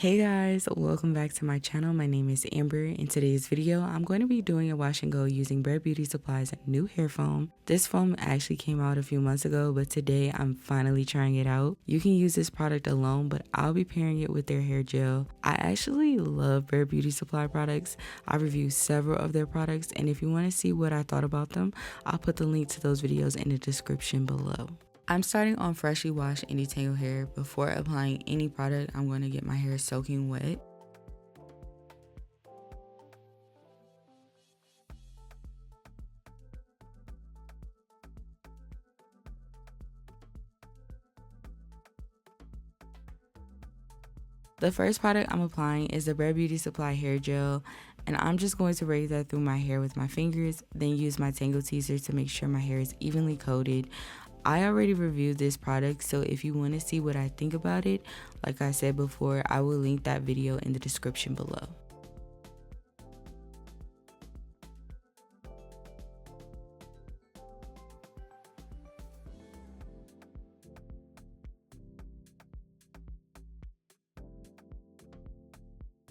Hey guys, welcome back to my channel. My name is Amber. In today's video, I'm going to be doing a wash and go using Bare Beauty Supply's new hair foam. This foam actually came out a few months ago, but today I'm finally trying it out. You can use this product alone, but I'll be pairing it with their hair gel. I actually love Bare Beauty Supply products. I reviewed several of their products, and if you want to see what I thought about them, I'll put the link to those videos in the description below. I'm starting on freshly washed and detangled hair. Before applying any product, I'm going to get my hair soaking wet. The first product I'm applying is the Bare Beauty Supply hair gel, and I'm just going to rake that through my hair with my fingers, then use my Tangle Teezer to make sure my hair is evenly coated. I already reviewed this product, so if you want to see what I think about it, like I said before, I will link that video in the description below.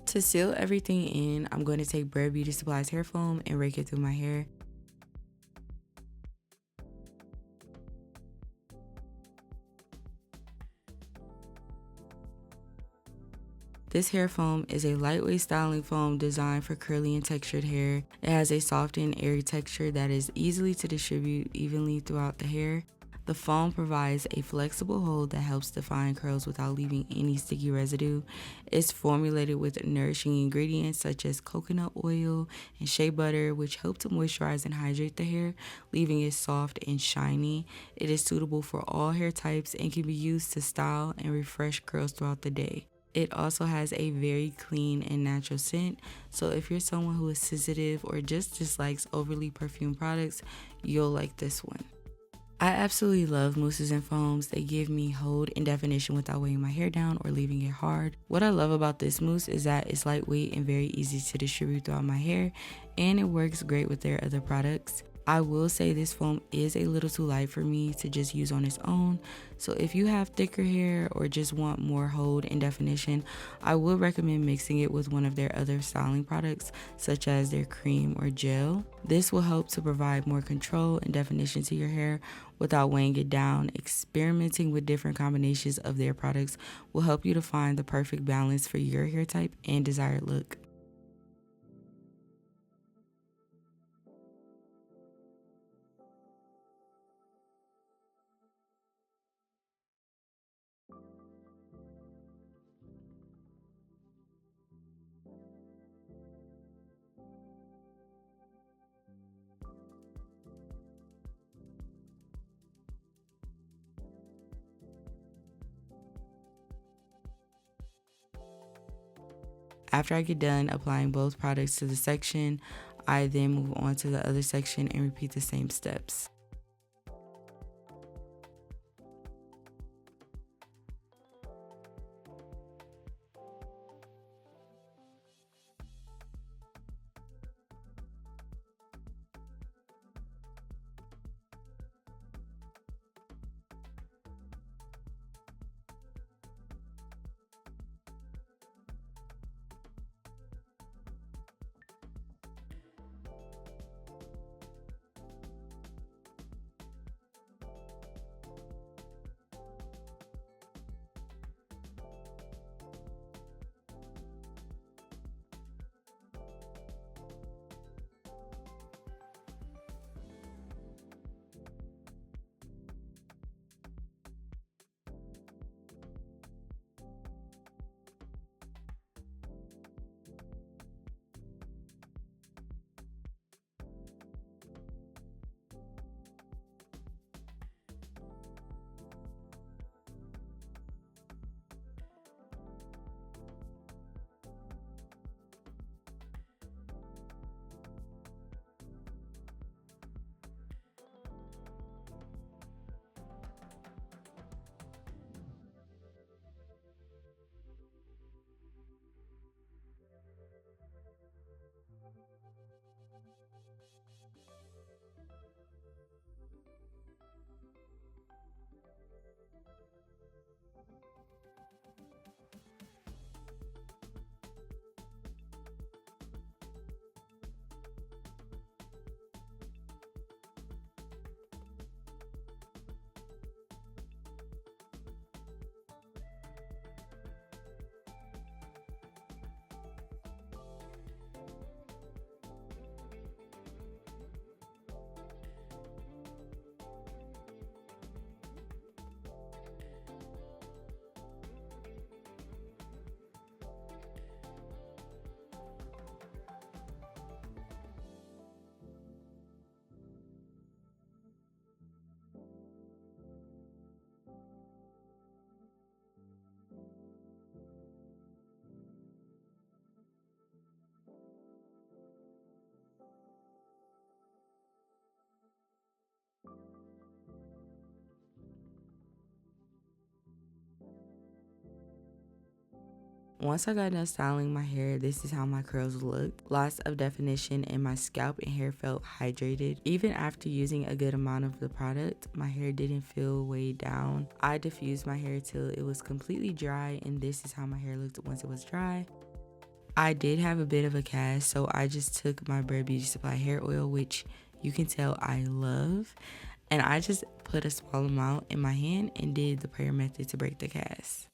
To seal everything in, I'm going to take Bare Beauty Supply's hair foam and rake it through my hair. This hair foam is a lightweight styling foam designed for curly and textured hair. It has a soft and airy texture that is easy to distribute evenly throughout the hair. The foam provides a flexible hold that helps define curls without leaving any sticky residue. It's formulated with nourishing ingredients such as coconut oil and shea butter, which help to moisturize and hydrate the hair, leaving it soft and shiny. It is suitable for all hair types and can be used to style and refresh curls throughout the day. It also has a very clean and natural scent, so if you're someone who is sensitive or just dislikes overly perfumed products, you'll like this one. I absolutely love mousses and foams. They give me hold and definition without weighing my hair down or leaving it hard. What I love about this mousse is that it's lightweight and very easy to distribute throughout my hair, and it works great with their other products. I will say this foam is a little too light for me to just use on its own, so if you have thicker hair or just want more hold and definition, I would recommend mixing it with one of their other styling products such as their cream or gel. This will help to provide more control and definition to your hair without weighing it down. Experimenting with different combinations of their products will help you to find the perfect balance for your hair type and desired look. After I get done applying both products to the section, I then move on to the other section and repeat the same steps. Once I got done styling my hair, this is how my curls looked. Lots of definition and my scalp and hair felt hydrated. Even after using a good amount of the product, my hair didn't feel weighed down. I diffused my hair till it was completely dry, and this is how my hair looked once it was dry. I did have a bit of a cast, so I just took my Bare Beauty Supply hair oil, which you can tell I love, and I just put a small amount in my hand and did the prayer method to break the cast.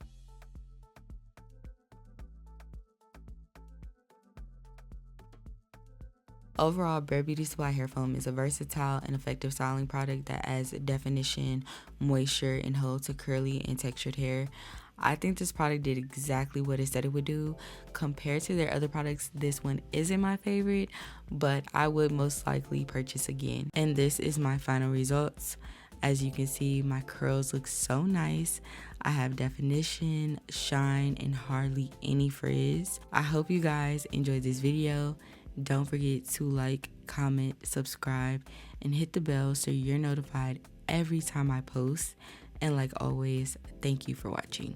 Overall, Bare Beauty Supply Hair Foam is a versatile and effective styling product that adds definition, moisture, and hold to curly and textured hair. I think this product did exactly what it said it would do. Compared to their other products, this one isn't my favorite, but I would most likely purchase again. And this is my final results. As you can see, my curls look so nice. I have definition, shine, and hardly any frizz. I hope you guys enjoyed this video. Don't forget to like, comment, subscribe, and hit the bell so you're notified every time I post. And like always, thank you for watching.